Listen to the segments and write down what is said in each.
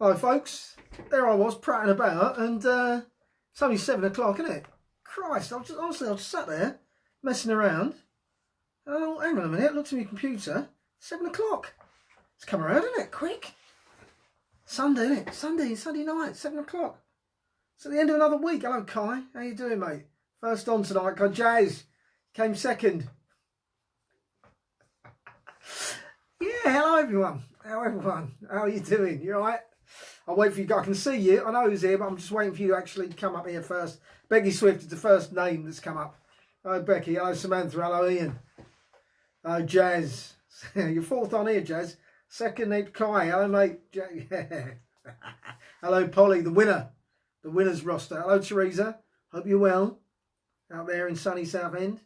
Hi folks, there I was prattling about and it's only 7 o'clock, isn't it? Christ, honestly I just sat there messing around. Oh, hang on a minute, looked at my computer, 7 o'clock. It's come around, isn't it? Quick. Sunday, isn't it? Sunday night, 7 o'clock. It's at the end of another week. Hello Kai, how you doing mate? First on tonight, got Jazz, came second. Yeah, hello everyone. How are you doing? You alright? I'll wait for you. I can see you. I know who's here, but I'm just waiting for you to actually come up here first. Becky Swift is the first name that's come up. Hello, Becky. Hello, Samantha. Hello, Ian. Hello, Jazz. You're fourth on here, Jazz. Second named Kai. Hello, mate. Yeah. Hello, Polly, the winner. The winner's roster. Hello, Teresa. Hope you're well out there in sunny Southend.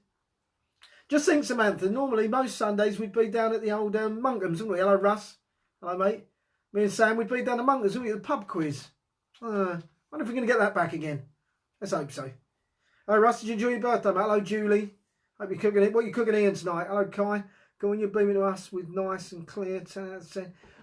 Just think, Samantha, normally most Sundays we'd be down at the old Monkham's, wouldn't we? Hello, Russ. Hello, mate. Me and Sam, we'd be down at Monkham's, wouldn't we? The pub quiz. Wonder if we're going to get that back again. Let's hope so. Hello, Russ. Did you enjoy your birthday, mate? Hello, Julie. Hope you're cooking it. What are you cooking Ian tonight? Hello, Kai. Go on, you're beaming to us with nice and clear.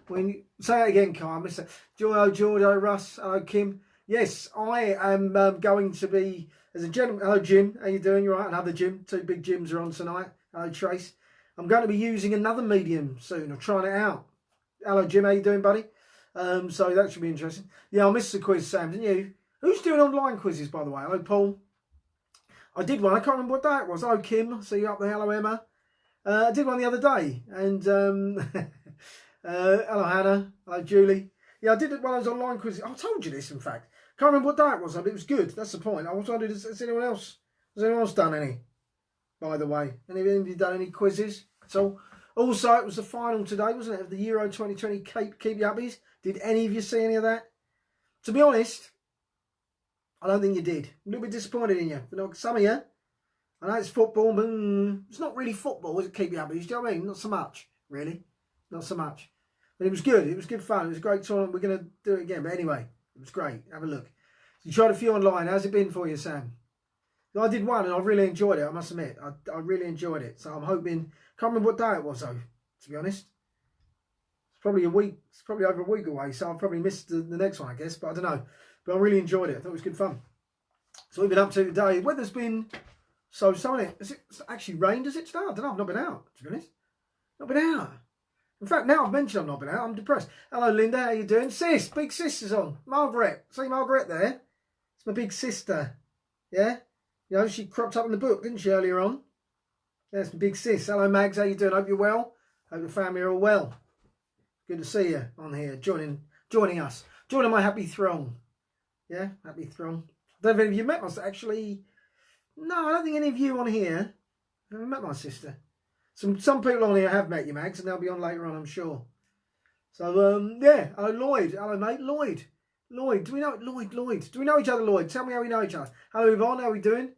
When you, say that again, Kai. I missed that. George, hello, Russ. Hello, Kim. Yes, I am going to be, as a gentleman. Hello, Jim. How you doing? You all right? Another Jim. Two big Jims are on tonight. Hello, Trace. I'm going to be using another medium soon. I'm trying it out. Hello, Jim. How you doing, buddy? So that should be interesting. Yeah, I missed the quiz, Sam, didn't you? Who's doing online quizzes, by the way? Hello, Paul. I did one. I can't remember what day it was. Hello, Kim. See you up there. Hello, Emma. I did one the other day. And hello, Hannah. Hello, Julie. Yeah, I did one of those online quizzes. I told you this, in fact. Can't remember what day it was, but it was good. That's the point. I was wondering, has anyone else done any? By the way, any of you done any quizzes? So, also, it was the final today, wasn't it, of the Euro 2020 Keep You Uppies. Did any of you see any of that? To be honest, I don't think you did. I'm a little bit disappointed in you. But some of you, I know it's football, but it's not really football, is it, Keep You Uppies? Do you know what I mean? Not so much, really. Not so much. But it was good. It was good fun. It was a great tournament. We're going to do it again. But anyway, it was great. Have a look. You tried a few online. How's it been for you, Sam? I did one and I really enjoyed it, I must admit. I really enjoyed it. So I'm hoping, can't remember what day it was though, to be honest. It's probably a week, it's probably over a week away, so I'll probably miss the next one, I guess, but I don't know. But I really enjoyed it. I thought it was good fun. So we've been up to today. Weather's been so sunny. It's actually rained, has it today? I don't know, I've not been out, to be honest. Not been out. In fact, now I've mentioned I've not been out, I'm depressed. Hello, Linda, how you doing? Sis, big sister's on. Margaret, see Margaret there? It's my big sister, yeah? You know, she cropped up in the book, didn't she, earlier on? That's my big sis. Hello, Mags. How you doing? Hope you're well. Hope the family are all well. Good to see you on here, joining us. Joining my happy throng. Yeah, happy throng. I don't know if any of you met us, actually. No, I don't think any of you on here have met my sister. Some people on here have met you, Mags, and they'll be on later on, I'm sure. So, yeah. Hello, Lloyd. Hello, mate. Lloyd, do we know Lloyd? Do we know each other, Lloyd? Tell me how we know each other. Hello, Yvonne. How are we doing?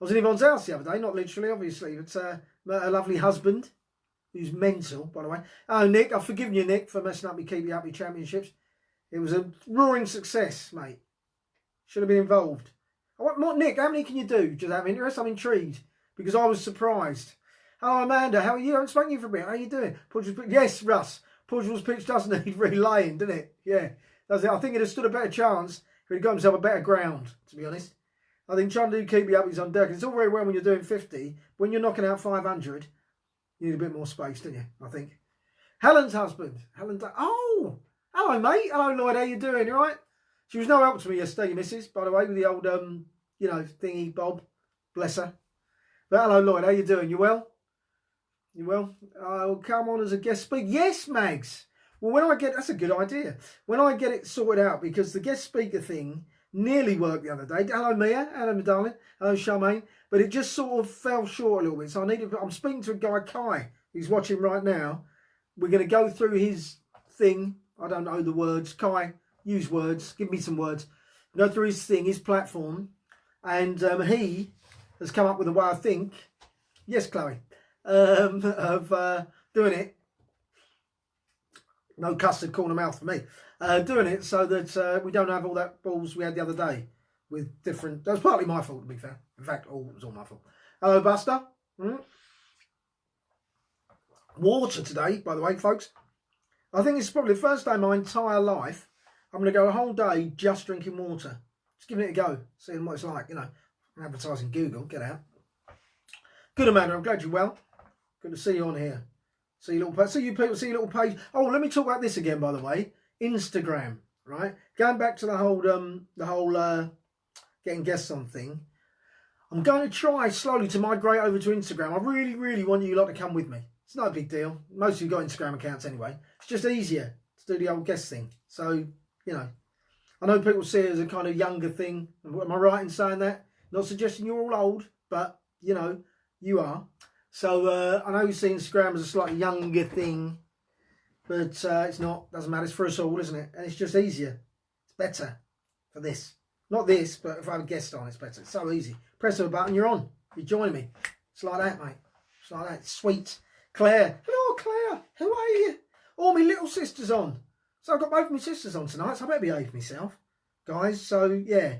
I was in Yvonne's house the other day, not literally, obviously, but met her lovely husband, who's mental, by the way. Oh, Nick, I've forgiven you, Nick, for messing up my Keep You Happy Championships. It was a roaring success, mate. Should have been involved. Nick, how many can you do? Just out of interest, I'm intrigued, because I was surprised. Hello, Amanda, how are you? I haven't spoken to you for a bit. How are you doing? Yes, Russ. Portugal's pitch doesn't need relaying, doesn't it? Yeah, that's it. I think he'd have stood a better chance if he'd got himself a better ground, to be honest. I think trying to do Keep You Up is on deck. It's all very well when you're doing 50. When you're knocking out 500, you need a bit more space, don't you? I think. Helen's husband. Oh, hello, mate. Hello, Lloyd. How you doing? You all right? She was no help to me yesterday, missus, by the way, with the old, thingy, Bob. Bless her. But hello, Lloyd. How you doing? You well? You well? I'll come on as a guest speaker. Yes, Mags. Well, that's a good idea. When I get it sorted out, because the guest speaker thing nearly worked the other day. Hello, Mia. Hello, my darling. Hello, Charmaine. But it just sort of fell short a little bit. So I'm speaking to a guy, Kai, who's watching right now. We're going to go through his thing. I don't know the words. Kai, use words. Give me some words. Go through his thing, his platform. And he has come up with a way, I think. Yes, Chloe. Of doing it. No custard corner mouth for me. Doing it so that we don't have all that balls we had the other day with different. That was partly my fault, to be fair. In fact, it was all my fault. Hello, Buster. Water today, by the way, folks. I think it's probably the first day in my entire life I'm going to go a whole day just drinking water. Just giving it a go, seeing what it's like. You know, I'm advertising Google. Get out. Good, Amanda. I'm glad you're well. Good to see you on here. See you little, see you people, see your little page. Oh, let me talk about this again, by the way. Instagram, right? Going back to the whole getting guests on thing. I'm going to try slowly to migrate over to Instagram. I really, really want you lot to come with me. It's no big deal. Most of you got Instagram accounts anyway. It's just easier to do the old guest thing. So, you know, I know people see it as a kind of younger thing. Am I right in saying that? Not suggesting you're all old, but, you know, you are. So, I know you see Instagram as a slightly younger thing, but it's not. Doesn't matter. It's for us all, isn't it? And it's just easier. It's better for this. Not this, but if I have a guest on, it's better. It's so easy. Press a button, you're on. You join me. It's like that, mate. It's like that. It's sweet. Claire. Hello, Claire. How are you? All my little sisters on. So I've got both my sisters on tonight, so I better behave myself, guys. So, yeah.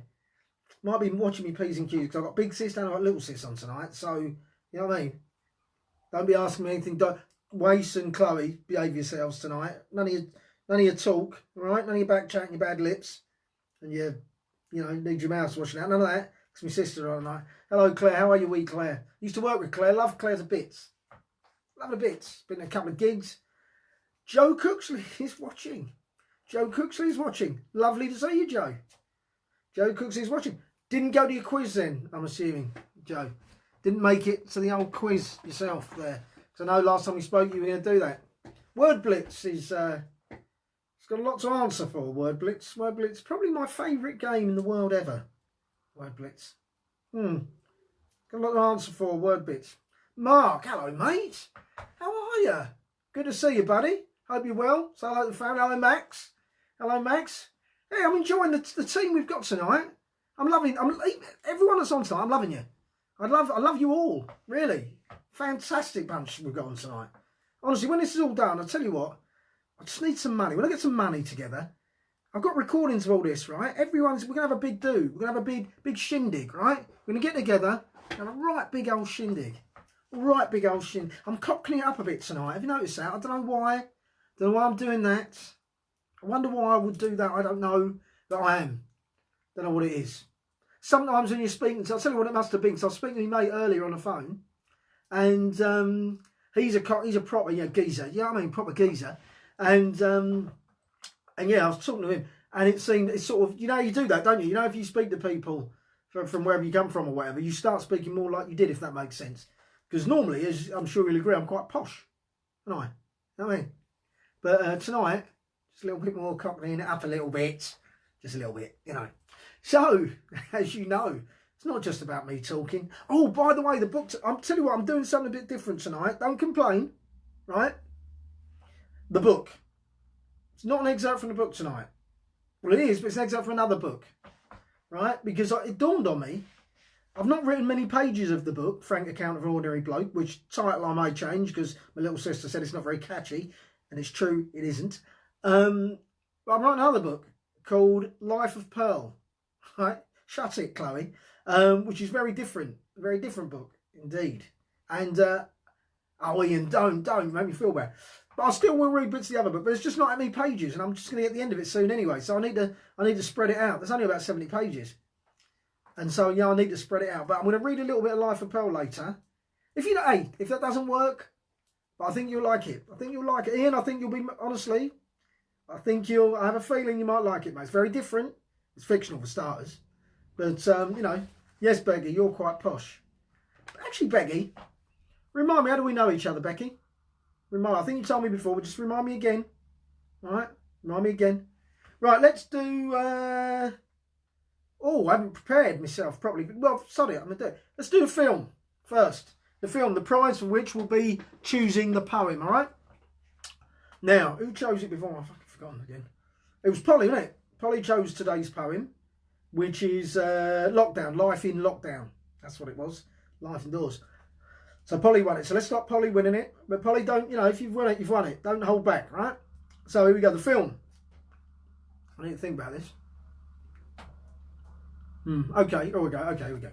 Might be watching me P's and Q's because I've got big sis and I've got little sis on tonight. So, you know what I mean? Don't be asking me anything. Wace and Chloe, behave yourselves tonight. None of your talk, all right? None of your back chat and your bad lips. And you know, need your mouth washing out. None of that. It's my sister on tonight. Hello, Claire. How are you, wee Claire? Used to work with Claire. Love Claire to bits. Love her bits. Been in a couple of gigs. Joe Cooksley is watching. Joe Cooksley is watching. Lovely to see you, Joe. Joe Cooksley is watching. Didn't go to your quiz then, I'm assuming, Joe. Didn't make it to the old quiz yourself there. Because I know last time we spoke you were going to do that. Word Blitz is... it's got a lot to answer for, Word Blitz. Word Blitz, probably my favourite game in the world ever. Word Blitz. Got a lot to answer for, Word Blitz. Mark, hello, mate. How are you? Good to see you, buddy. Hope you're well. Say hello to the family. Hello, Max. Hello, Max. Hey, I'm enjoying the team we've got tonight. Everyone that's on tonight, I'm loving you. I love you all, really. Fantastic bunch we've got on tonight. Honestly, when this is all done, I'll tell you what, I just need some money. When I get some money together, I've got recordings of all this, right? We're going to have a big do. We're going to have a big shindig, right? We're going to get together and have a right big old shindig. Right big old shindig. I'm cocking it up a bit tonight. Have you noticed that? I don't know why. Don't know why I'm doing that. I wonder why I would do that. I don't know, but I am. Don't know what it is. Sometimes when you're speaking to, I'll tell you what it must have been. So I was speaking to my mate earlier on the phone, and he's a proper geezer. You know what I mean? Proper geezer. And yeah, I was talking to him, and it seemed it's sort of, you know, you do that, don't you? You know, if you speak to people from wherever you come from or whatever, you start speaking more like you did, if that makes sense. Because normally, as I'm sure you'll agree, I'm quite posh, aren't I? You know what I mean? But tonight, just a little bit more cocking it up a little bit, just a little bit, you know. So, as you know, it's not just about me talking. Oh, by the way, the book, I'll tell you what, I'm doing something a bit different tonight. Don't complain, right? The book. It's not an excerpt from the book tonight. Well, it is, but it's an excerpt from another book, right? Because it dawned on me, I've not written many pages of the book, Frank Account of an Ordinary Bloke, which title I may change because my little sister said it's not very catchy, and it's true, it isn't. But I'm writing another book called Life of Pearl. Right, shut it, Chloe. Which is very different book indeed. And oh, Ian, don't make me feel bad. But I still will read bits of the other book. But it's just not that many pages, and I'm just going to get the end of it soon anyway. So I need to spread it out. There's only about 70 pages, and so yeah, I need to spread it out. But I'm going to read a little bit of Life of Pearl later. If that doesn't work, but I think you'll like it. I think you'll like it, Ian. I think you'll be honestly. I have a feeling you might like it, mate. It's very different. It's fictional for starters. But, you know, yes, Becky, you're quite posh. But actually, Becky, remind me, how do we know each other, Becky? I think you told me before, but just remind me again. All right? Remind me again. Right, let's do... Oh, I haven't prepared myself properly. Well, sorry, I'm going to do it. Let's do the film first. The film, the prize for which will be choosing the poem, all right? Now, who chose it before? I've fucking forgotten again. It was Polly, wasn't it? Polly chose today's poem, which is Lockdown, Life in Lockdown. That's what it was, Life Indoors. So Polly won it. So let's stop Polly winning it. But Polly, don't, you know, if you've won it, you've won it. Don't hold back, right? So here we go, the film. I need to think about this. Okay, here we go.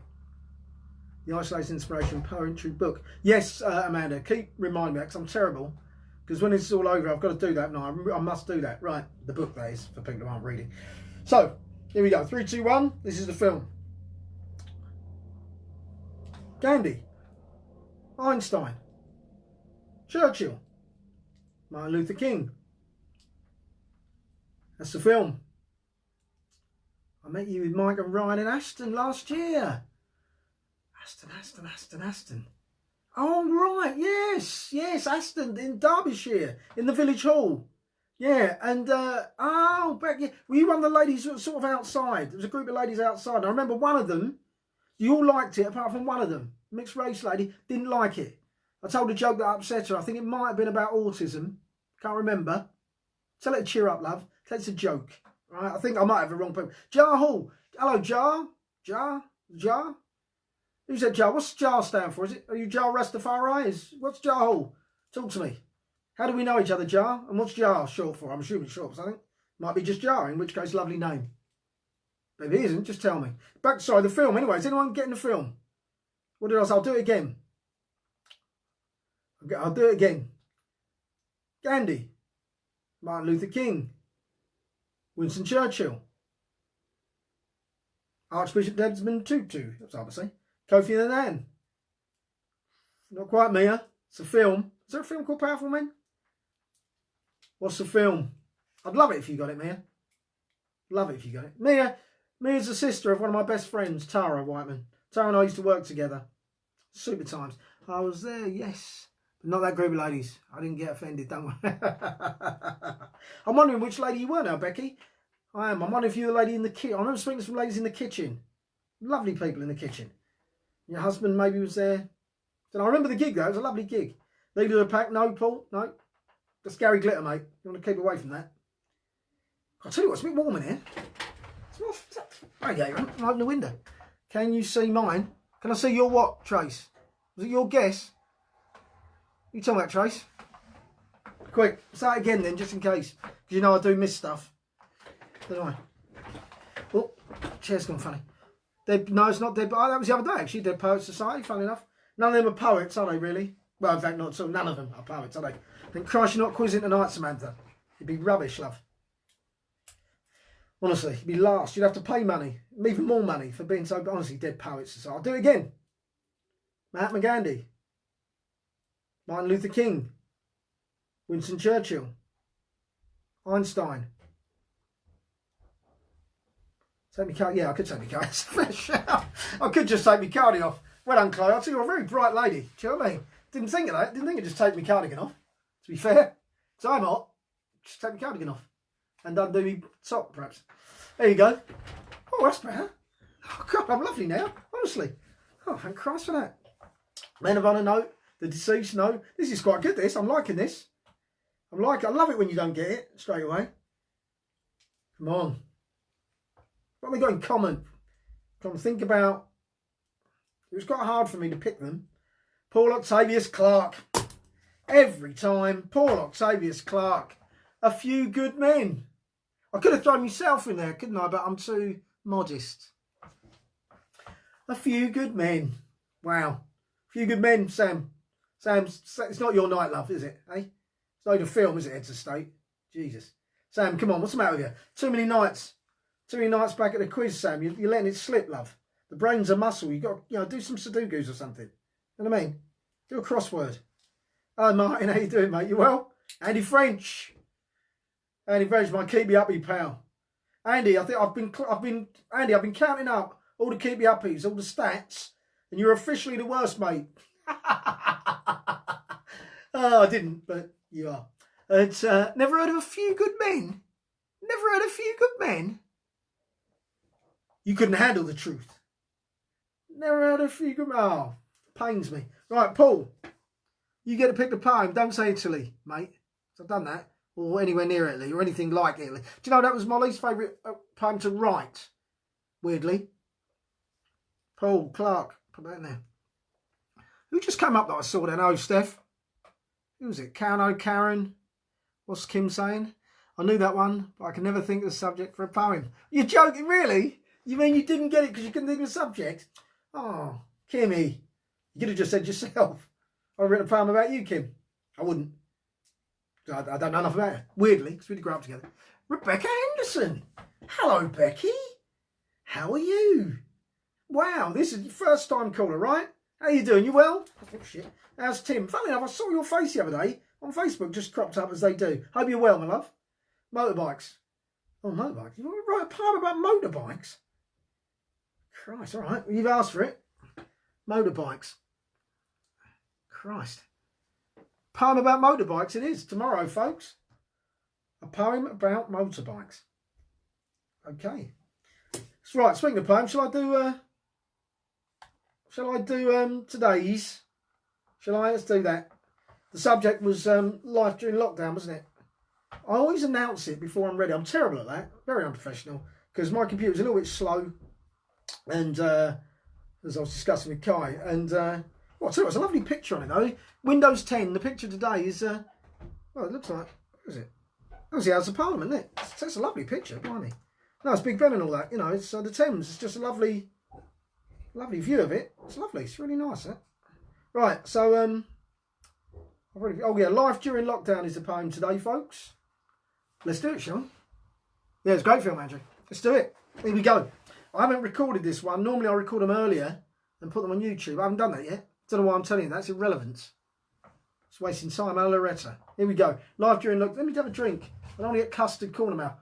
The Isolated Inspiration Poetry Book. Yes, Amanda, keep reminding me, because I'm terrible Because when it's all over, I've got to do that. No, I must do that. Right, the book, that is, for people who aren't reading. So, here we go. 3, 2, 1. This is the film. Gandhi. Einstein. Churchill. Martin Luther King. That's the film. I met you with Mike and Ryan in Aston last year. Aston. Oh, right, yes, Aston in Derbyshire, in the village hall. Yeah, and, back, yeah. Were you one of the ladies sort of outside? There was a group of ladies outside. I remember one of them, you all liked it, apart from one of them. Mixed race lady, didn't like it. I told a joke that upset her. I think it might have been about autism. Can't remember. Tell her to cheer up, love. Tell her it's a joke. Right? I think I might have the wrong people. Jar Hall. Hello, Jar. Jar. Who's that Jar? What's Jar stand for? Are you Jar Rastafari? What's Jar Hall? Talk to me. How do we know each other, Jar? And what's Jar short for? I'm assuming short for something. Might be just Jar, in which case, lovely name. But if it isn't, just tell me. Sorry, the film. Anyway, is anyone getting the film? What did I say? I'll do it again. I'll do it again. Gandhi. Martin Luther King. Winston Churchill. Archbishop Desmond Tutu. That's hard to say. Kofi Annan. Not quite Mia. It's a film. Is there a film called Powerful Men? What's the film? I'd love it if you got it, Mia. Love it if you got it. Mia's the sister of one of my best friends, Tara Whiteman. Tara and I used to work together. Super times. I was there, yes. But not that group of ladies. I didn't get offended, don't worry. I'm wondering which lady you were now, Becky. I am. I'm wondering if you're the lady in the kitchen. I remember speaking to some ladies in the kitchen. Lovely people in the kitchen. Your husband maybe was there. And I remember the gig, though. It was a lovely gig. Leader of the pack. No, Paul. No. That's Gary Glitter, mate. You want to keep away from that. I'll tell you what, it's a bit warm in here. Radiator, open the window. Can you see mine? Can I see your what, Trace? Was it your guess? You talking about, Trace? Quick, say it again then, just in case. Because you know I do miss stuff. Don't I? Oh, chair's gone funny. No, it's not Dead. Oh, that was the other day, actually. Dead Poets Society, funny enough. None of them are poets, are they, really? Well, in fact, not so. None of them are poets, are they? Then Christ, you're not quizzing tonight, Samantha. You'd be rubbish, love. Honestly, you'd be last. You'd have to pay money, even more money, for being so, honestly, Dead Poets Society. I'll do it again. Mahatma Gandhi. Martin Luther King. Winston Churchill. Einstein. Take me card. Yeah, I could take me card. I could just take me cardigan off. Well done, Chloe. I'll tell you, you're a very bright lady. Do you know what I mean? Didn't think of that. Didn't think of just take me cardigan off. To be fair. So I'm hot. Just take me cardigan off. And undo me top, perhaps. There you go. Oh, that's better. Oh, God, I'm lovely now. Honestly. Oh, thank Christ for that. Men of Honour, no. The Deceased, no. This is quite good, this. I'm liking this. I love it when you don't get it straight away. Come on. What have we got in common? Come on, think about. It was quite hard for me to pick them. Paul Octavius Clarke. Every time. Paul Octavius Clarke. A Few Good Men. I could have thrown myself in there, couldn't I? But I'm too modest. A Few Good Men. Wow. A Few Good Men, Sam. Sam, it's not your night, love, is it? Eh? It's not even a film, is it, Heads of State? Jesus. Sam, come on, what's the matter with you? Too many nights. Too many nights back at the quiz, Sam. You're letting it slip, love. The brain's a muscle. You've got to, do some Sudokus or something. You know what I mean? Do a crossword. Hi, Martin. How you doing, mate? You well? Andy French. Andy French, my keep you uppy pal. Andy, I think I've been counting up all the keep you uppies, all the stats, and you're officially the worst, mate. Oh, I didn't, but you are. It's never heard of A Few Good Men. Never heard of A Few Good Men. You couldn't handle the truth. Never heard of A Few Good Men. Oh, pains me. Right, Paul, you get to pick the poem. Don't say Italy, mate. So I've done that. Or anywhere near Italy, or anything like Italy. Do you know that was my least favourite poem to write? Weirdly. Paul Clarke. Put that in there. Who just came up that I saw then? Oh, Steph. Who was it? Karen? What's Kim saying? I knew that one, but I can never think of the subject for a poem. You're joking, really? You mean you didn't get it because you couldn't think of the subject? Oh, Kimmy. You could have just said yourself. I've written a poem about you, Kim. I wouldn't. I don't know enough about her. Weirdly, because we did grow up together. Rebecca Henderson. Hello, Becky. How are you? Wow, this is your first time caller, right? How you doing? You well? Oh, shit. How's Tim? Funny enough, I saw your face the other day on Facebook, just cropped up as they do. Hope you're well, my love. Motorbikes. Oh, motorbikes. You want to write a poem about motorbikes? Christ, all right. You've asked for it. Motorbikes. Christ. Poem about motorbikes it is. Tomorrow, folks. A poem about motorbikes. Okay. That's right. Speaking of poems, shall I do today's? Let's do that. The subject was life during lockdown, wasn't it? I always announce it before I'm ready. I'm terrible at that. Very unprofessional. Because my computer's a little bit slow. And as I was discussing with Kai. And well, it's a lovely picture on it though. Windows 10. The picture today is well, it looks like, what is it? That was the House of Parliament, isn't it? It's a lovely picture, blimey. No, it's Big Ben and all that. You know, it's the Thames. It's just a lovely view of it. It's lovely. It's really nice, that. Right, so oh yeah, life during lockdown is the poem today, folks. Let's do it, shall we? Yeah, it's a great film, Andrew. Let's do it. Here we go. I haven't recorded this one. Normally I record them earlier and put them on YouTube. I haven't done that yet. Don't know why I'm telling you that. It's irrelevant. It's wasting time. Al Loretta. Here we go. Life during lockdown. Let me have a drink. I don't want to get custard corner mouth.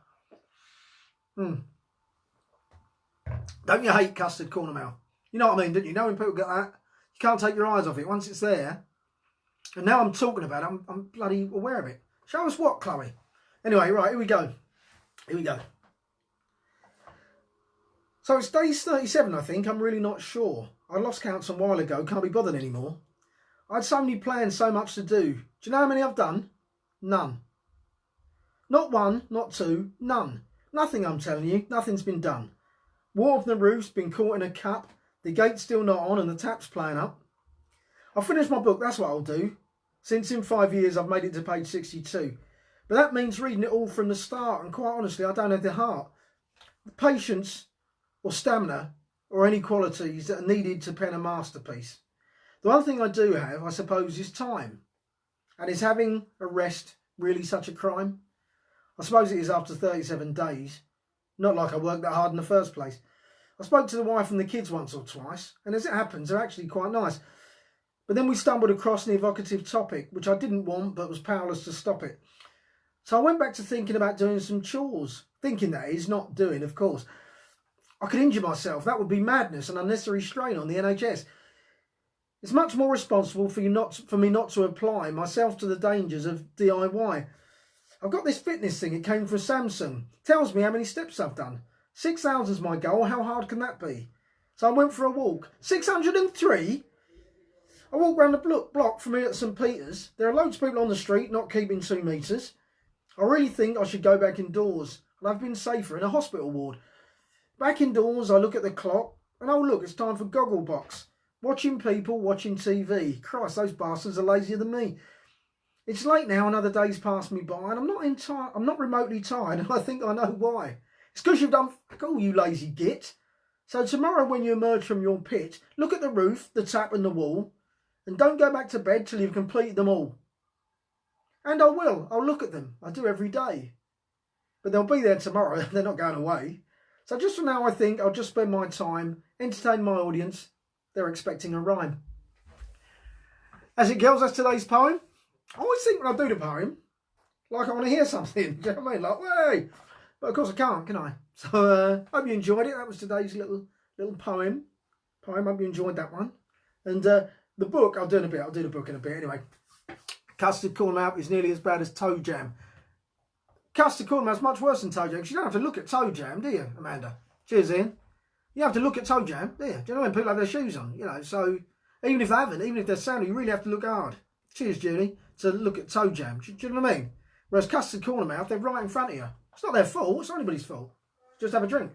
Don't you hate custard corner mouth? You know what I mean, don't you? Know when people get that? You can't take your eyes off it once it's there. And now I'm talking about it, I'm bloody aware of it. Show us what, Chloe? Anyway, right, here we go. Here we go. So it's day 37, I think. I'm really not sure. I lost count some while ago. Can't be bothered anymore. I had so many plans, so much to do. Do you know how many I've done? None. Not one, not two, none. Nothing, I'm telling you. Nothing's been done. Water from the roof's been caught in a cup. The gate's still not on and the tap's playing up. I'll finish my book, that's what I'll do. Since in 5 years I've made it to page 62. But that means reading it all from the start, and quite honestly I don't have the heart, the patience or stamina or any qualities that are needed to pen a masterpiece. The one thing I do have, I suppose, is time. And is having a rest really such a crime? I suppose it is after 37 days. Not like I worked that hard in the first place. I spoke to the wife and the kids once or twice, and as it happens, they're actually quite nice. But then we stumbled across an evocative topic, which I didn't want, but was powerless to stop it. So I went back to thinking about doing some chores. Thinking, that is, not doing, of course. I could injure myself. That would be madness and unnecessary strain on the NHS. It's much more responsible for me not to apply myself to the dangers of DIY. I've got this fitness thing. It came from Samsung. Tells me how many steps I've done. 6,000 is my goal. How hard can that be? So I went for a walk. 603? I walked round the block from here at St Peter's. There are loads of people on the street not keeping 2 metres. I really think I should go back indoors. And I've been safer in a hospital ward. Back indoors, I look at the clock. And oh look, it's time for Gogglebox. Watching people, watching TV. Christ, those bastards are lazier than me. It's late now, another day's passed me by, and I'm not remotely tired, and I think I know why. It's because you've done fuck all, you lazy git. So tomorrow when you emerge from your pit, look at the roof, the tap and the wall, and don't go back to bed till you've completed them all. And I will. I'll look at them. I do every day. But they'll be there tomorrow. They're not going away. So just for now, I think I'll just spend my time, entertain my audience. They're expecting a rhyme. As it goes, that's today's poem. I always think when I do the poem, like I want to hear something. Do you know what I mean? Like, way. But of course I can't, can I? So hope you enjoyed it. That was today's little poem. Hope you enjoyed that one. And the book, I'll do in a bit. I'll do the book in a bit. Anyway, custard corn mouth is nearly as bad as toe jam. Custard corn mouth is much worse than toe jam, because you don't have to look at toe jam, do you, Amanda? Cheers, Ian. You have to look at toe jam, do you? Do you know when people have their shoes on? You know, so even if they haven't, even if they're sound, you really have to look hard. Cheers, Julie. To look at toe jam. Do you know what I mean? Whereas custard corner mouth, they're right in front of you. It's not their fault. It's not anybody's fault. Just have a drink.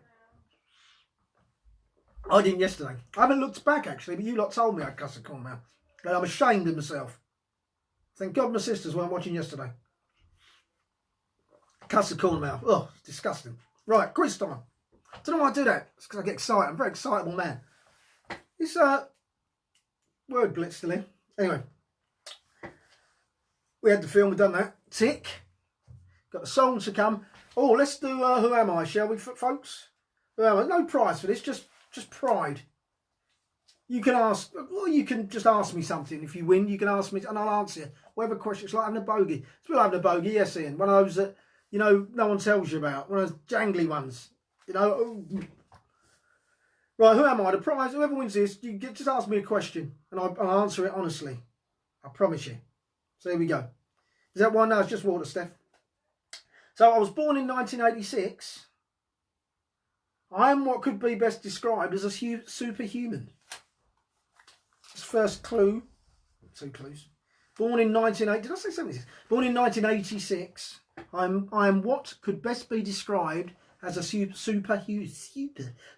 I didn't yesterday. I haven't looked back, actually, but you lot told me I had custard corner mouth. And I'm ashamed of myself. Thank God my sisters weren't watching yesterday. Custard corner mouth. Oh, it's disgusting. Right, quiz time. I don't know why I do that. It's because I get excited. I'm a very excitable man. This word blitz still in. Anyway. We had the film, we've done that. tick. Got the song to come. Oh, let's do Who Am I, shall we, folks? Who am I? No prize for this, just pride. You can ask, well, you can just ask me something. If you win, you can ask me, and I'll answer you. Whatever question, it's like having a bogey. It's like having a bogey, yes, Ian. One of those that, you know, no one tells you about. One of those jangly ones. You know, ooh. Right, who am I? The prize, whoever wins this, just ask me a question, and I'll answer it honestly. I promise you. So here we go. Is that one? No, it's just water, Steph. So I was born in 1986. I am what could be best described as a superhuman. That's the first clue. 2 clues. Born in 1980. Did I say 76? Born in 1986. I am what could best be described as a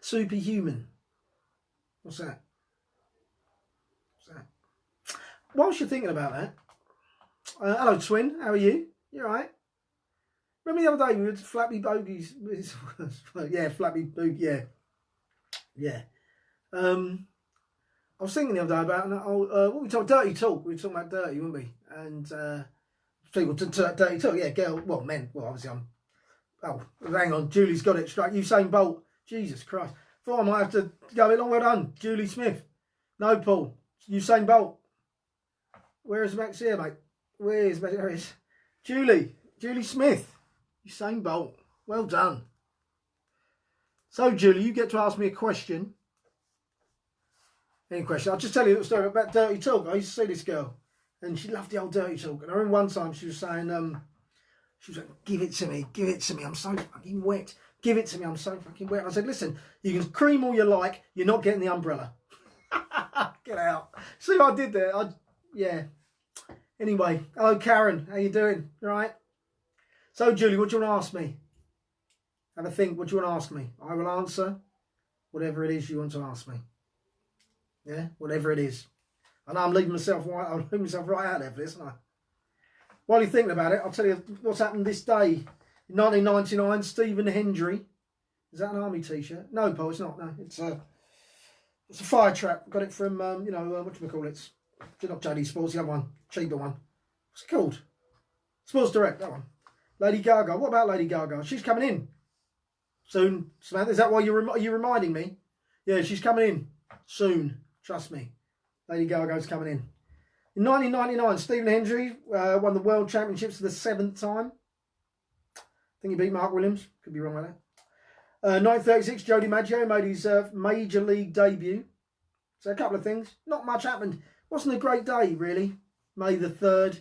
superhuman. What's that? Whilst you're thinking about that, hello twin, how are you? You alright? Remember the other day we were Flappy Bogies? Yeah, Flappy Bogey, yeah. I was thinking the other day about what we talked dirty talk. We were talking about dirty, weren't we? And people dirty talk, yeah, girl, well, men. Well, obviously oh, hang on, Julie's got it straight. Usain Bolt, Jesus Christ. Thought I might have to go a bit long. Well done, Julie Smith. No, Paul, Usain Bolt. Where is Max here, mate? Where's Max? There he is. Julie Smith. Usain Bolt. Well done. So, Julie, you get to ask me a question. Any question? I'll just tell you a little story about dirty talk. I used to see this girl, and she loved the old dirty talk. And I remember one time she was saying, she was like, give it to me, I'm so fucking wet. Give it to me, I'm so fucking wet. I said, listen, you can cream all you like, you're not getting the umbrella. Get out. See what I did there? Yeah. Anyway, hello Karen, how you doing? You all right? So Julie, what do you want to ask me? Have a think, what do you want to ask me? I will answer whatever it is you want to ask me. Yeah, whatever it is. I know I'm leaving myself right out there for this, aren't I? While you're thinking about it, I'll tell you what's happened this day. In 1999, Stephen Hendry. Is that an army t-shirt? No, Paul, it's not. No, it's a fire trap. Got it from whatchamacallit? It's not JD Sports, the other one, cheaper one. What's it called? Sports Direct, that one. Lady Gaga. What about Lady Gaga? She's coming in soon. Samantha, is that why are you reminding me? Yeah, she's coming in soon. Trust me. Lady Gaga's coming in. In 1999, Stephen Hendry won the World Championships for the 7th time. I think he beat Mark Williams. Could be wrong with that. 1936, Joe DiMaggio made his Major League debut. So a couple of things. Not much happened. Wasn't a great day, really. May the 3rd.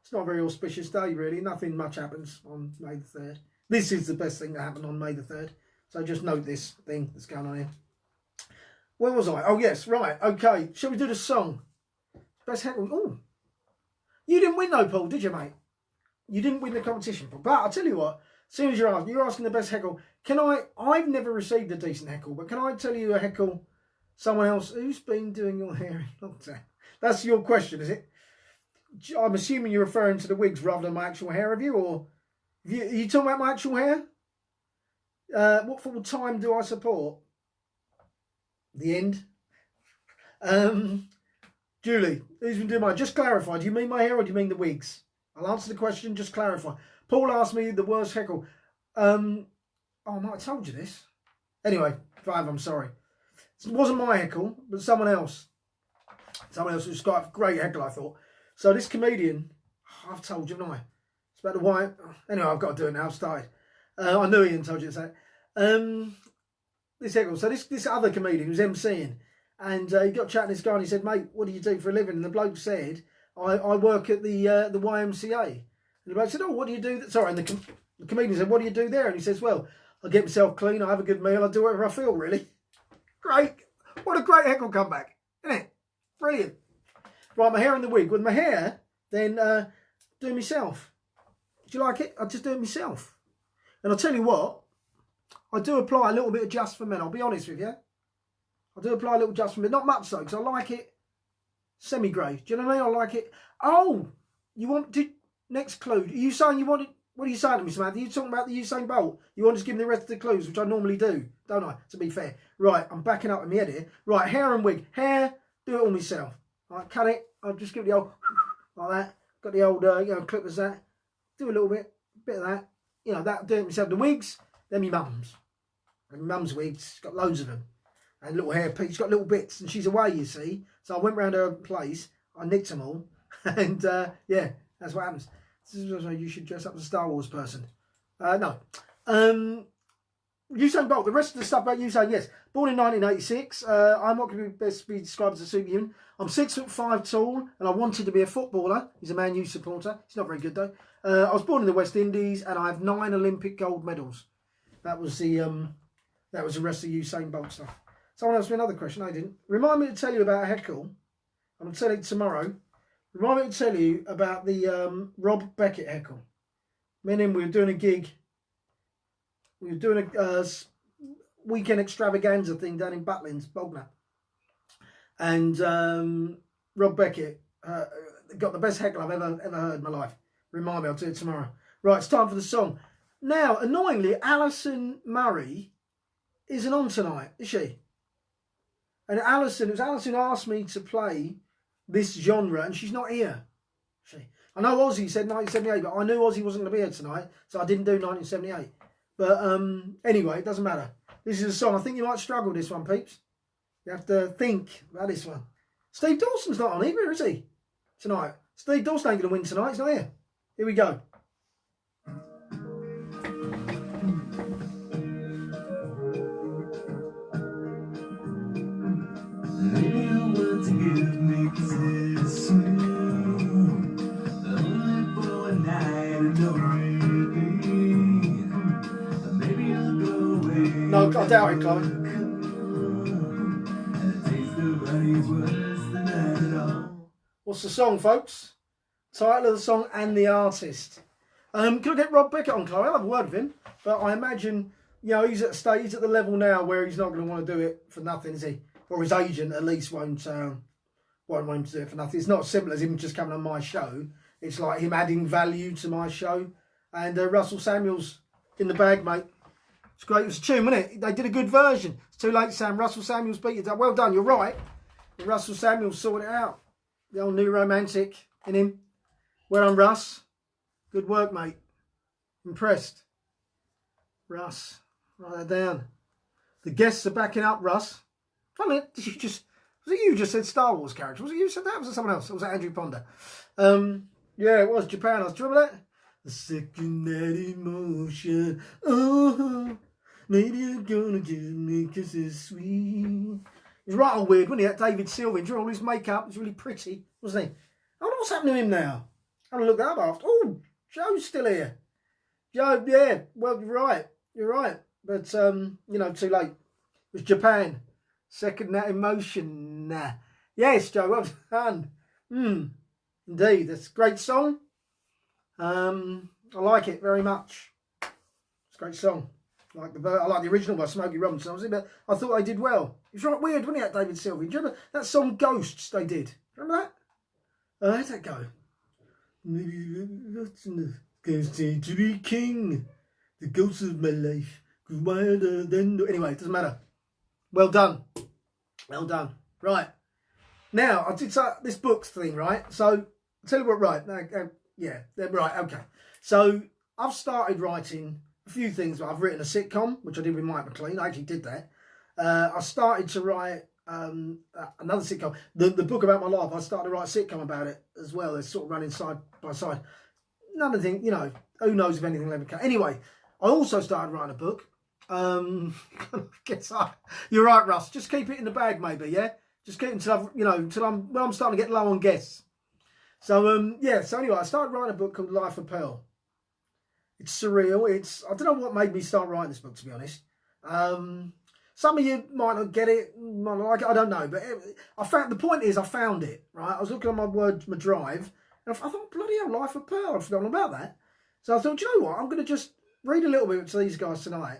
It's not a very auspicious day, really. Nothing much happens on May the 3rd. This is the best thing that happened on May the 3rd. So just note this thing that's going on here. Where was I? Oh, yes, right. Okay. Shall we do the song? Best heckle. Oh. You didn't win, though, Paul, did you, mate? You didn't win the competition, Paul. But I'll tell you what. As soon as you're asking the best heckle. I've never received a decent heckle, but can I tell you a heckle someone else who's been doing your hair in a long time? That's your question, is it? I'm assuming you're referring to the wigs rather than my actual hair, have you? Or are you talking about my actual hair? What full time do I support? The end. Julie, who's been doing mine? Just clarify. Do you mean my hair or do you mean the wigs? I'll answer the question. Just clarify. Paul asked me the worst heckle. Oh, I might have told you this. Anyway, if I have, I'm sorry. It wasn't my heckle, but someone else. Someone else who's got a great heckle, I thought. So this comedian, I've told you, haven't I? It's about the white. Anyway, I've got to do it now. I've started. I knew Ian told you to say. This heckle. So this other comedian who's emceeing, and he got chatting to this guy, and he said, "Mate, what do you do for a living?" And the bloke said, "I work at the YMCA." And the bloke said, "Oh, what do you do?" Sorry, and the comedian said, "What do you do there?" And he says, "Well, I get myself clean. I have a good meal. I do whatever I feel, really." Great. What a great heckle comeback, isn't it? Brilliant. Right, my hair in the wig. With my hair, then do it myself. Do you like it? I just do it myself. And I'll tell you what, I do apply a little bit of Just for Men. I'll be honest with you. I do apply a little Just for Men. Not much though, because I like it semi-grey. Do you know what I mean? I like it. Oh, next clue. Are you saying you wanted... What are you saying to me, Samantha? Are you talking about the Usain Bolt? You want to just give me the rest of the clues, which I normally do, don't I? To be fair. Right, I'm backing up in my head here. Right, hair and wig. Hair, do it all myself. Right, cut it. I'll just give it the old... like that. Got the old, clippers there. do a little bit of that. You know, that doing myself. The wigs, they're my mum's. And my mum's wigs, she's got loads of them. And little hairpins, she's got little bits. And she's away, you see. So I went round her place, I nicked them all. And yeah, that's what happens. This is why you should dress up as a Star Wars person. No. Usain Bolt, the rest of the stuff about Usain, yes. Born in 1986. I'm what can best be described as a superhuman. I'm 6'5" tall, and I wanted to be a footballer. He's a Man U supporter. He's not very good though. I was born in the West Indies, and I have 9 Olympic gold medals. That was the rest of Usain Bolt stuff. Someone asked me another question. I didn't. Remind me to tell you about a heckle. I'm going to tell you tomorrow. Remind me to tell you about the Rob Beckett heckle. Me and him, we were doing a gig. We were doing a weekend extravaganza thing down in Butlins, Bognor. And Rob Beckett got the best heckle I've ever heard in my life. Remind me, I'll do it tomorrow. Right, it's time for the song. Now, annoyingly, Alison Murray isn't on tonight, is she? And Alison who asked me to play this genre, and she's not here. I know Ozzy said 1978, but I knew Ozzy wasn't going to be here tonight, so I didn't do 1978. But anyway, it doesn't matter. This is a song. I think you might struggle with this one, peeps. You have to think about this one. Steve Dawson's not on either, is he? Tonight. Steve Dawson ain't going to win tonight. He's not here. Here we go. Maybe you want to give me kisses soon. Only for a night and no rain. Maybe you'll go away. No, I doubt it, Chloe. What's the song, folks? Title of the song and the artist. Can I get Rob Beckett on, Chloe? I'll have a word with him. But I imagine, you know, he's at the level now where he's not going to want to do it for nothing, is he? Or his agent at least won't want him to do it for nothing. It's not as simple as him just coming on my show. It's like him adding value to my show. And Russell Samuels in the bag, mate. It's great. It was a tune, wasn't it? They did a good version. It's too late, Sam. Russell Samuels beat you. Well done. You're right. Russell Samuels sorted it out. The old new romantic in him. Well done, Russ. Good work, mate. Impressed. Russ. Write that down. The guests are backing up, Russ. Funny, was it you just said Star Wars character? Was it you who said that? Or was it someone else? Or was it Andrew Ponder? Yeah, it was Japan. Do you remember that? The second that emotion. Oh, maybe you're gonna give me kisses sweet. He's right on weird, wasn't he? That David Sylvian. Do you remember all his makeup? He's really pretty, wasn't he? I wonder what's happening to him now. I'm gonna look that up after. Oh, Joe's still here. Joe, yeah. Well, you're right. You're right. But you know, too late. It was Japan. Second that emotion. Nah. Yes, Joe, well done. Indeed, that's a great song. I like it very much. It's a great song. I like the original by Smokey Robinson, but I thought they did well. It was right weird, wasn't it, that David Sylvian? Do you remember that song Ghosts they did? Remember that? How'd that go? Ghost to be king. The ghost of my life goes wilder than... Anyway, it doesn't matter. Well done. Well done. Right. Now, I did this books thing, right? So, I'll tell you what, right. Yeah, right, okay. So, I've started writing a few things. I've written a sitcom, which I did with Mike McLean. I actually did that. I started to write another sitcom. The book about my life, I started to write a sitcom about it as well. They're sort of running side by side. None of the thing, you know, who knows if anything will ever come. Anyway, I also started writing a book. You're right, Russ. Just keep it in the bag, maybe. Yeah, just keep it until when I'm starting to get low on guests. So yeah. So anyway, I started writing a book called Life of Pearl. It's surreal. I don't know what made me start writing this book, to be honest. Some of you might not get it, might not like it. I don't know, but I found it. Right, I was looking at my drive, and I thought, bloody hell, Life of Pearl. I've forgotten about that. So I thought, do you know what? I'm going to just read a little bit to these guys tonight.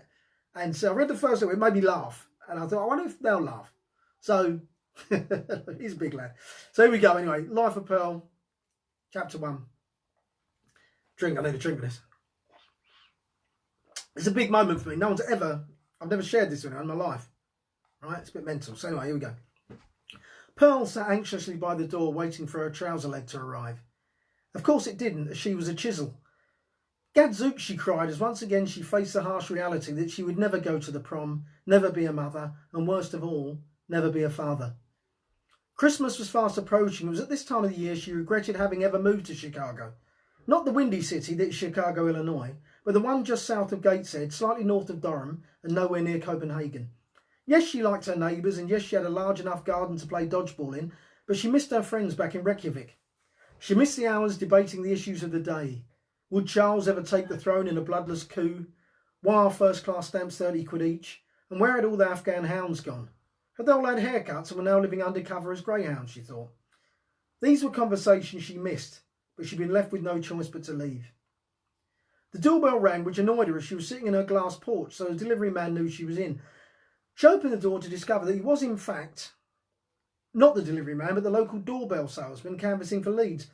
And so I read the first one, it made me laugh. And I thought, I wonder if they'll laugh. So, he's a big lad. So here we go anyway. Life of Pearl, chapter 1. I need a drink of this. It's a big moment for me. I've never shared this with anyone in my life. Right, it's a bit mental. So anyway, here we go. Pearl sat anxiously by the door waiting for her trouser leg to arrive. Of course it didn't, as she was a chisel. Gadzooks, she cried, as once again she faced the harsh reality that she would never go to the prom, never be a mother, and worst of all, never be a father. Christmas was fast approaching. It was at this time of the year she regretted having ever moved to Chicago. Not the windy city that is Chicago, Illinois, but the one just south of Gateshead, slightly north of Durham, and nowhere near Copenhagen. Yes, she liked her neighbours, and yes, she had a large enough garden to play dodgeball in, but she missed her friends back in Reykjavik. She missed the hours debating the issues of the day. Would Charles ever take the throne in a bloodless coup? Why are first-class stamps 30 quid each? And where had all the Afghan hounds gone? Had they all had haircuts and were now living undercover as greyhounds, she thought. These were conversations she missed, but she'd been left with no choice but to leave. The doorbell rang, which annoyed her as she was sitting in her glass porch, so the delivery man knew she was in. She opened the door to discover that he was, in fact, not the delivery man, but the local doorbell salesman canvassing for leads.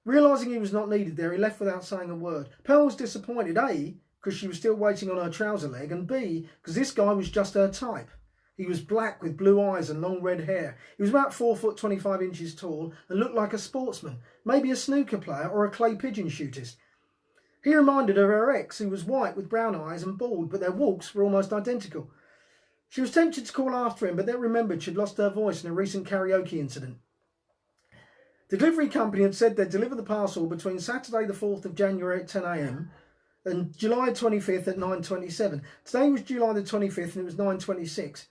Realising he was not needed there, he left without saying a word. Pearl was disappointed, A, because she was still waiting on her trouser leg, and B, because this guy was just her type. He was black with blue eyes and long red hair. He was about 4 foot 25 inches tall and looked like a sportsman, maybe a snooker player or a clay pigeon shootist. He reminded her of her ex, who was white with brown eyes and bald, but their walks were almost identical. She was tempted to call after him, but then remembered she'd lost her voice in a recent karaoke incident. The delivery company had said they'd deliver the parcel between Saturday the 4th of January at 10 a.m. and July 25th at 9:27. Today was July the 25th and it was 9:26.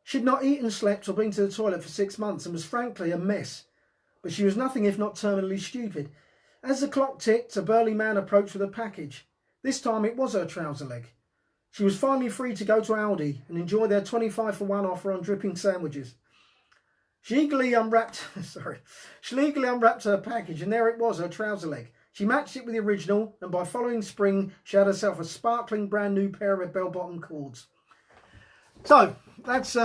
She'd not eaten, slept or been to the toilet for 6 months and was frankly a mess. But she was nothing if not terminally stupid. As the clock ticked, a burly man approached with a package. This time it was her trouser leg. She was finally free to go to Aldi and enjoy their 25 for 1 offer on dripping sandwiches. She eagerly unwrapped her package, and there it was, her trouser leg. She matched it with the original, and by following spring, she had herself a sparkling brand new pair of bell-bottom cords. So that's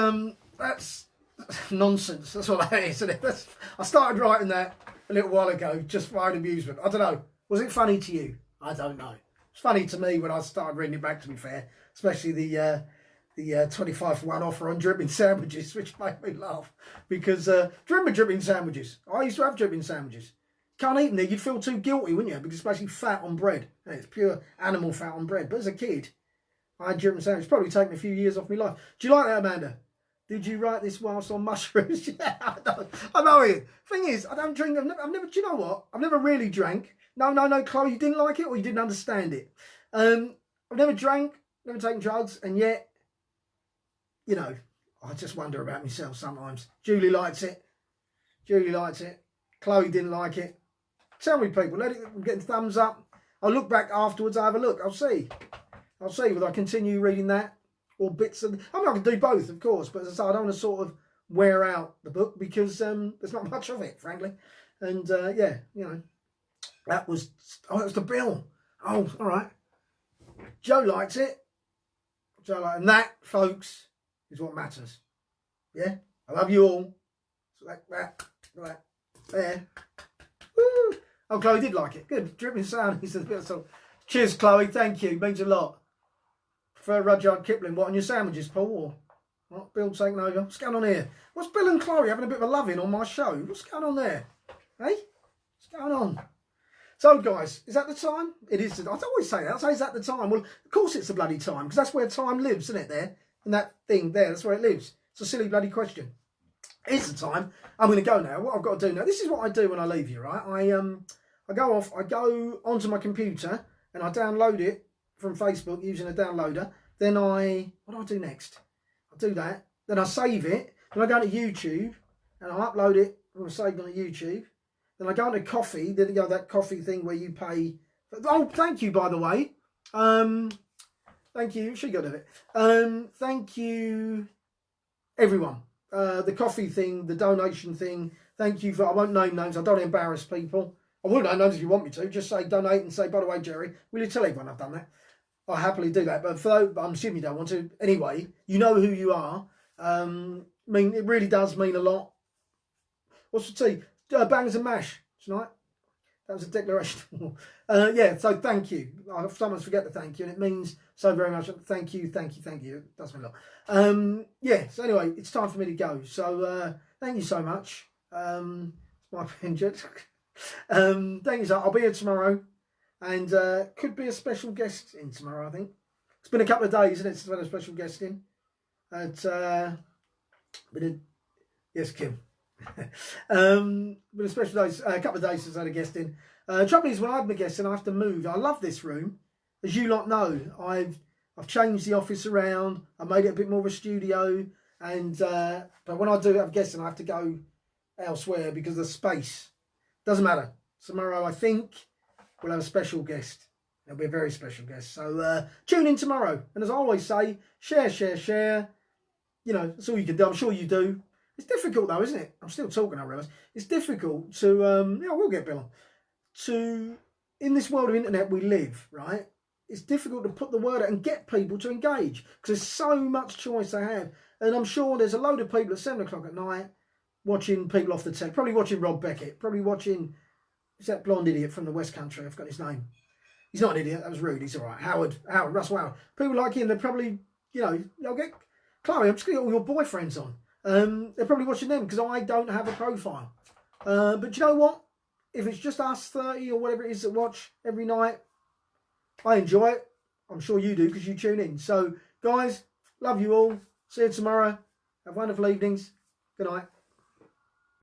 nonsense. That's what that is, isn't it? I started writing that a little while ago just for own amusement. I don't know. Was it funny to you? I don't know. It's funny to me when I started reading it back, to be fair, especially the 25 for 1 offer on dripping sandwiches, which made me laugh because do you remember dripping sandwiches? I used to have dripping sandwiches. Can't eat them there, you'd feel too guilty, wouldn't you? Because it's basically fat on bread. And it's pure animal fat on bread. But as a kid, I had dripping sandwiches. Probably taken a few years off my life. Do you like that, Amanda? Did you write this whilst on mushrooms? Yeah, I know it. Thing is, I don't drink. I've never. Do you know what? I've never really drank. No, Chloe, you didn't like it or you didn't understand it. I've never drank, never taken drugs, and yet, you know, I just wonder about myself sometimes. Julie likes it. Chloe didn't like it. Tell me, people. Let it. I'm getting thumbs up. I'll look back afterwards. I have a look. I'll see whether I continue reading that or bits of. I mean, I can do both, of course, but as I say, I don't want to sort of wear out the book because there's not much of it, frankly. And yeah, you know, that was the bill. Oh, all right. Joe likes it. And that, folks, is what matters. Yeah, I love you all. So that, there. Woo. Oh, Chloe did like it. Good, dripping sound. He said, so, cheers, Chloe. Thank you. Means a lot. Prefer Rudyard Kipling. What on your sandwiches, Paul? Or what? Bill taking over. What's going on here? What's Bill and Chloe having a bit of a loving on my show? What's going on there? Hey, what's going on? So, guys, is that the time? It is. I always say that. I say, is that the time? Well, of course it's the bloody time, because that's where time lives, isn't it, there? And that thing there, that's where it lives. It's a silly bloody question. It's the time. I'm going to go now. What I've got to do now, this is what I do when I leave you, right? I go onto my computer, and I download it from Facebook using a downloader. Then what do I do next? I do that. Then I save it. Then I go to YouTube, and I upload it from a save on YouTube. Then I go on to Coffee, then you know, that Coffee thing where you pay. Oh, thank you, by the way. Thank you. She got it. Thank you, everyone. The Coffee thing, the donation thing. Thank you for. I won't name names. I don't embarrass people. I will name names if you want me to. Just say donate and say, by the way, Gerry, will you tell everyone I've done that? I'll happily do that. But I'm assuming you don't want to. Anyway, you know who you are. I mean, it really does mean a lot. What's the tea? Bangers and mash tonight. That was a declaration. Yeah, so thank you. I sometimes forget to thank you, and it means so very much. Thank you. It does mean a lot. Yeah, so anyway, it's time for me to go. So thank you so much. It's my opinion. Thank you. So I'll be here tomorrow. And could be a special guest in tomorrow, I think. It's been a couple of days, isn't it, since we had a special guest in. Yes, Kim. Been a special days, a couple of days since I had a guest in. Trouble is, when I have my guest in, I have to move. I love this room. As you lot know, I've changed the office around. I made it a bit more of a studio. And but when I do have guests in, I have to go elsewhere because of the space. Doesn't matter. Tomorrow, I think, we'll have a special guest. It'll be a very special guest. So tune in tomorrow. And as I always say, share, share, share. You know, that's all you can do. I'm sure you do. It's difficult though, isn't it? I'm still talking, I realise. It's difficult to, yeah, we'll get Bill on. In this world of internet we live, right? It's difficult to put the word out and get people to engage because there's so much choice they have. And I'm sure there's a load of people at 7 o'clock at night watching people off the tech, probably watching Rob Beckett, probably watching, who's that blonde idiot from the West Country? I've got his name. He's not an idiot, that was rude, he's all right. Russell Howard. People like him, they're probably, you know, they'll get, Chloe, I'm just going to get all your boyfriends on. They're probably watching them because I don't have a profile. But you know what? If it's just us 30 or whatever it is that watch every night, I enjoy it. I'm sure you do because you tune in. So, guys, love you all. See you tomorrow. Have wonderful evenings. Good night.